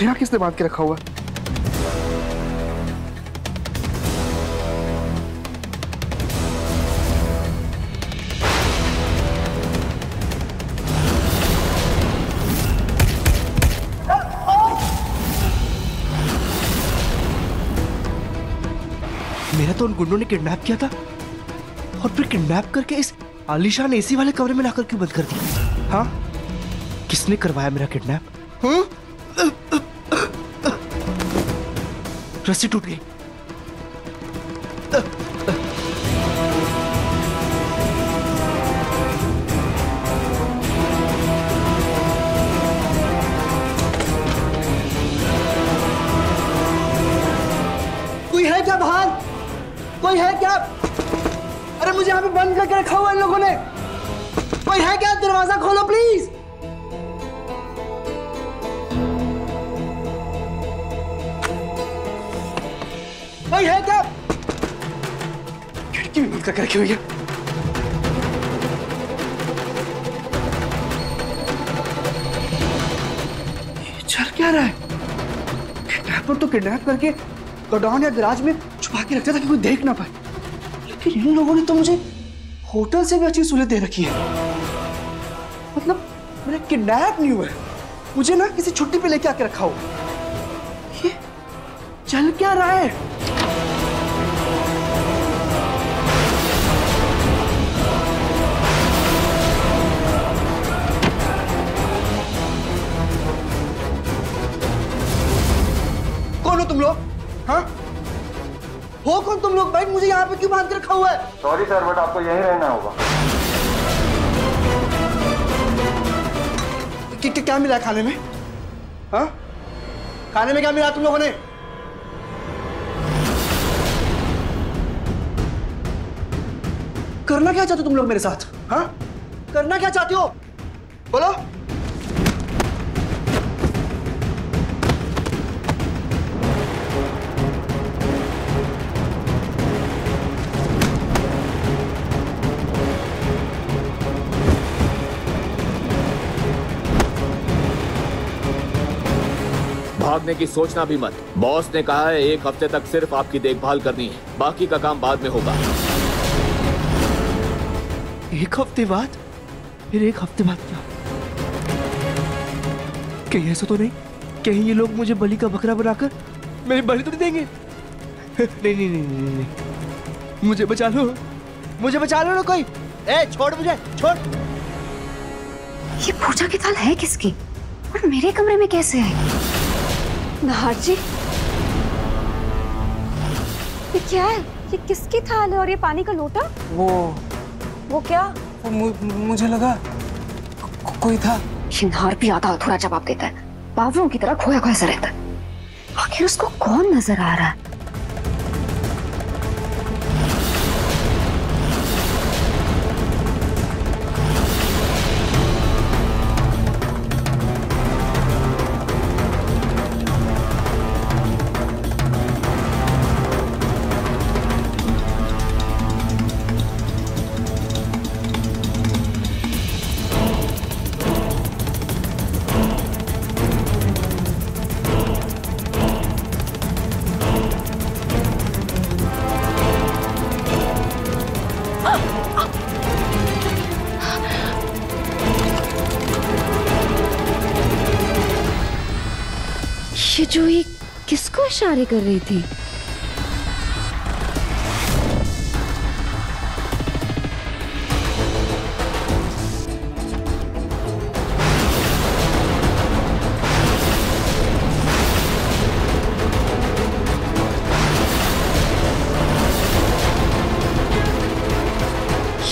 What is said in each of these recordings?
मुझे यहाँ किसने बांध के रखा हुआ है? मेरा तो उन गुंडों ने किडनैप किया था और फिर किडनैप करके इस आलीशान एसी वाले कमरे में लाकर क्यों बंद कर दिया? हाँ, किसने करवाया मेरा किडनैप? हाँ? रस्सी टूट गई। कोई है क्या बाहर? कोई है क्या? अरे मुझे यहाँ पे बंद करके रखा हुआ है इन लोगों ने। कोई है क्या? दरवाजा खोलो प्लीज। कोई है क्या? खिड़की भी बंद करके रखी हुई है। ये चल क्या रहा है? किडनैपर तो किडनैप करके गोडाउन या गैराज में छुपा के रखता था कि कोई देख ना पाए, लेकिन इन लोगों ने तो मुझे होटल से भी अच्छी सहूलियत दे रखी है। मतलब मेरा किडनैप नहीं हुआ है, मुझे ना किसी छुट्टी पे लेके आके रखा हुआ। ये चल क्या रहा है? कौन हो तुम लोग? हाँ, हो कौन तुम लोग? भाई मुझे यहाँ पे क्यों बांध के रखा हुआ है? सॉरी सर, बट आपको यहीं रहना होगा। क्या मिला खाने में? हाँ, खाने में क्या मिला तुम लोगों ने? करना क्या चाहते हो तुम लोग मेरे साथ? हाँ, करना क्या चाहते हो? बोलो। भागने की सोचना भी मत। बॉस ने कहा है 1 हफ्ते तक सिर्फ आपकी देखभाल करनी है, बाकी का काम बाद में होगा। 1 हफ्ते बाद? फिर 1 हफ्ते बाद क्या? कहीं ऐसा तो नहीं कहीं ये लोग मुझे बलि का बकरा बनाकर मेरी बलि तो नहीं देंगे? नहीं नहीं नहीं नहीं नहीं, मुझे बचा लो, मुझे बचा लो ना कोई। ए छोड़ मुझे, छोड़। ये पूजा की थाल है किसकी और मेरे कमरे में कैसे आई? नाहर जी, ये क्या है? ये किसकी थाल है और ये पानी का लोटा? वो क्या? मुझे लगा कोई था। नाहर भी आधा अधूरा जवाब देता है, बावलों की तरह खोया खोया सा रहता है। आखिर उसको कौन नजर आ रहा है? ये जूही किसको इशारे कर रही थी?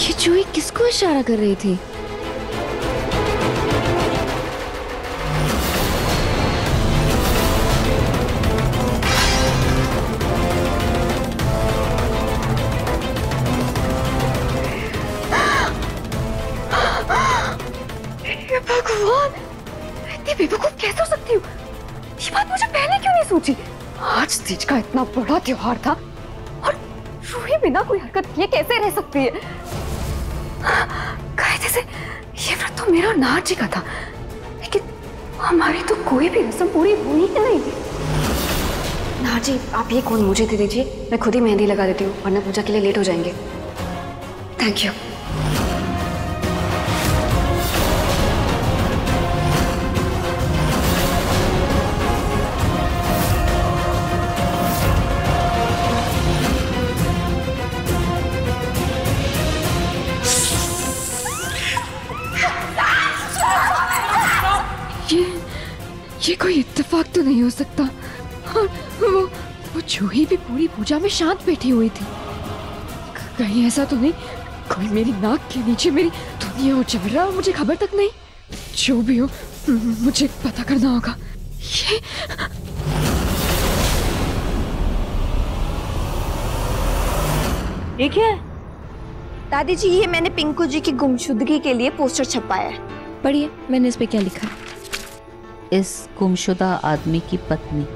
ये जूही किसको इशारा कर रही थी? भगवान, इतनी बेवकूफ कैसे हो सकती हूँ? ये बात मुझे पहले क्यों नहीं सोची? आज तीज का इतना बड़ा त्योहार था और रूही बिना कोई हरकत किए कैसे रह सकती है? कायदे से ये व्रत तो मेरा और नाहर जी का था, लेकिन हमारी तो कोई भी रस्म पूरी हुई ही नहीं। नार जी, आप ये कौन मुझे दे दीजिए, मैं खुद ही मेहंदी लगा देती हूँ, वरना पूजा के लिए लेट हो जाएंगे। Thank you. ये कोई इत्तेफाक तो नहीं हो सकता। और वो जूही भी पूरी पूजा में शांत बैठी हुई थी। कहीं ऐसा तो नहीं कोई मेरी नाक के नीचे मेरी दुनिया उजाड़ रहा और मुझे खबर तक नहीं? जो भी हो मुझे पता करना होगा। ये क्या है? दादी जी, ये मैंने पिंकू जी की गुमशुदगी के लिए पोस्टर छपाया है। पढ़िए, मैंने इस पे क्या लिखा है। इस गुमशुदा आदमी की पत्नी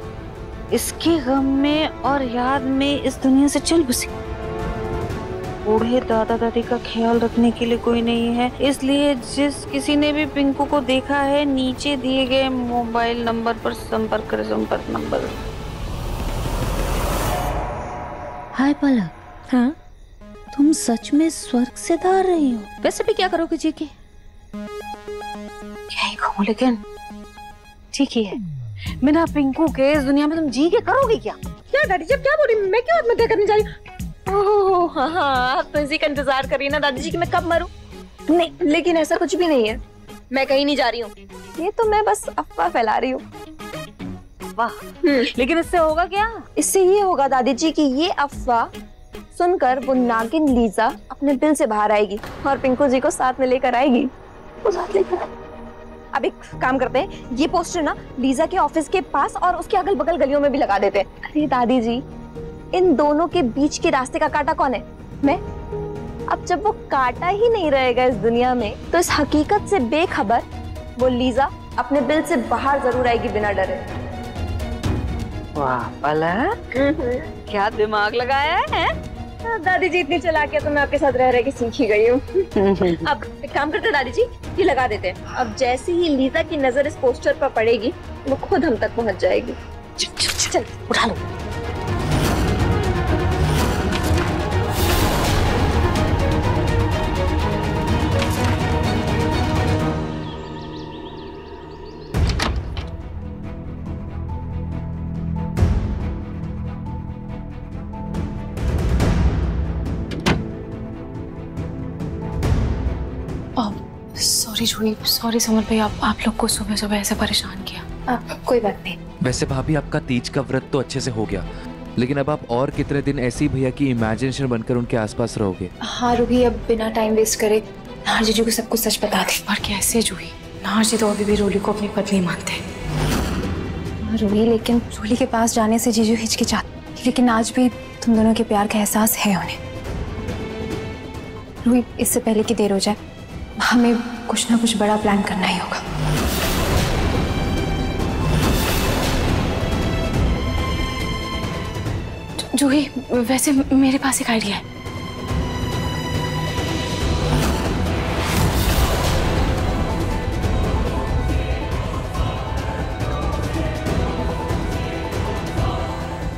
इसके गम में और याद में इस दुनिया से चल बसी। बूढ़े दादा दादी का ख्याल रखने के लिए कोई नहीं है, इसलिए जिस किसी ने भी पिंकू को देखा है नीचे दिए गए मोबाइल नंबर पर संपर्क करें। संपर्क नंबर। हाय पलक। हाँ, तुम सच में स्वर्ग से धार रही हो? वैसे भी क्या करोगे जी के? क्या ही कहूँ, लेकिन ठीक ही है। बिना पिंकू के इस दुनिया में तुम जी के करोगी क्या? क्या दादी जी, क्या बोल रही? मैं क्यों आत्महत्या करने जा रही हूँ? ओह हाँ, आप तो इसी का इंतजार कर रही है ना दादी जी कि मैं कब मरूं। नहीं, लेकिन ऐसा कुछ भी नहीं है। मैं कहीं नहीं जा रही हूँ। ये तो मैं बस अफवाह फैला रही हूँ। वाह, लेकिन इससे होगा क्या? इससे ये होगा दादी जी कि ये अफवाह सुनकर वो नागिन लीजा अपने दिल से बाहर आएगी और पिंकू जी को साथ में लेकर आएगी। वो साथ लेकर आएगी। अब एक काम करते हैं, ये पोस्टर ना लीजा के ऑफिस के पास और उसके अगल बगल गलियों में भी लगा देते हैं। अरे दादी जी, इन दोनों के बीच के रास्ते का कांटा कौन है? मैं। अब जब वो कांटा ही नहीं रहेगा इस दुनिया में, तो इस हकीकत से बेखबर वो लीजा अपने दिल से बाहर जरूर आएगी बिना डरे। वाह पलक, क्या दिमाग लगाया है। दादी जी इतनी चालाक है तो मैं आपके साथ रह रह के सीख ही गई हूँ। अब एक काम करते हैं दादी जी, ये लगा देते हैं। अब जैसे ही लीजा की नजर इस पोस्टर पर पड़ेगी, वो खुद हम तक पहुंच जाएगी। चल उठा लो। सॉरी जूही, सॉरी समर भाई, आप लोग को सुबह सुबह ऐसे परेशान किया। कोई बात नहीं। वैसे भाभी, आपका तीज का व्रत तो अच्छे से हो गया, लेकिन अब आप और कितने दिन ऐसी भैया की इमेजिनेशन बनकर उनके आसपास रहोगे? हाँ रूही, अब बिना टाइम वेस्ट करे नाहर जीजू को सब कुछ सच बता दे। पर कैसे जूही? नाहर जी तो अभी भी रूली को अपनी पत्नी मानते हैं। रूही, लेकिन रूली के पास जाने से जीजू हिचकिचाते, लेकिन आज भी तुम दोनों के प्यार का एहसास है उन्हें। रूही, इससे पहले कि देर हो जाए, हमें कुछ ना कुछ बड़ा प्लान करना ही होगा। जूही, वैसे मेरे पास एक आइडिया है।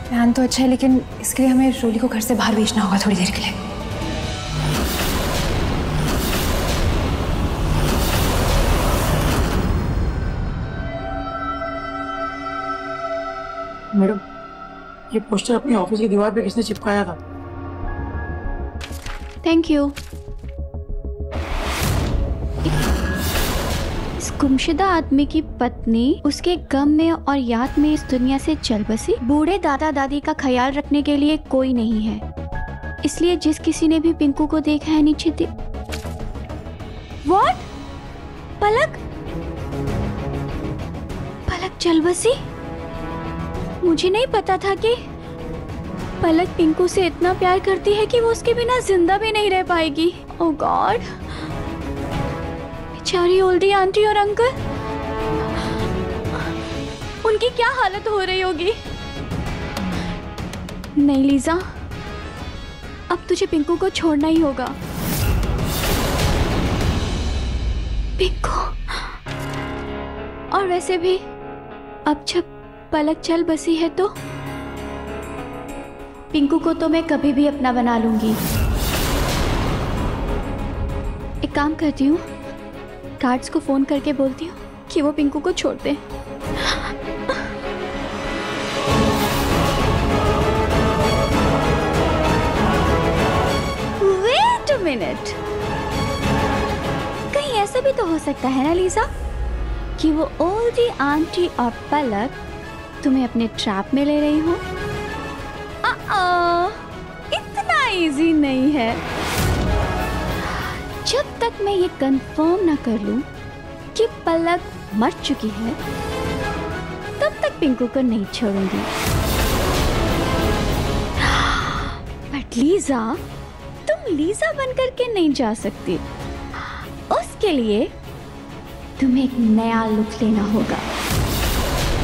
प्लान तो अच्छा है, लेकिन इसके लिए हमें रूली को घर से बाहर भेजना होगा थोड़ी देर के लिए। मैडम, ये पोस्टर अपनी ऑफिस की दीवार पे किसने चिपकाया था? Thank you. इस गुमशुदा आदमी की पत्नी उसके गम में और याद में इस दुनिया से चल बसी। बूढ़े दादा दादी का ख्याल रखने के लिए कोई नहीं है, इसलिए जिस किसी ने भी पिंकू को देखा है नीचे What? पलक? पलक चल बसी? मुझे नहीं पता था कि पलक पिंकू से इतना प्यार करती है कि वो उसके बिना जिंदा भी नहीं रह पाएगी। ओह गॉड, बेचारी ओल्डी आंटी और अंकल, उनकी क्या हालत हो रही होगी। नहीं लीजा, अब तुझे पिंकू को छोड़ना ही होगा। पिंकू और वैसे भी अब जब पलक चल बसी है तो पिंकू को तो मैं कभी भी अपना बना लूंगी। एक काम करती हूँ, गार्ड्स को फोन करके बोलती हूँ कि वो पिंकू को छोड़ दें। वेट अ मिनट, कहीं ऐसा भी तो हो सकता है ना लीजा कि वो ओल्डी आंटी और पलक तुम्हें अपने ट्रैप में ले रही हो। इतना इजी नहीं है। जब तक मैं ये कंफर्म ना कर लूं कि पलक मर चुकी है तब तक पिंकू को नहीं छोड़ूंगी। बट लीजा, तुम लीजा बनकर के नहीं जा सकती। उसके लिए तुम्हें एक नया लुक लेना होगा।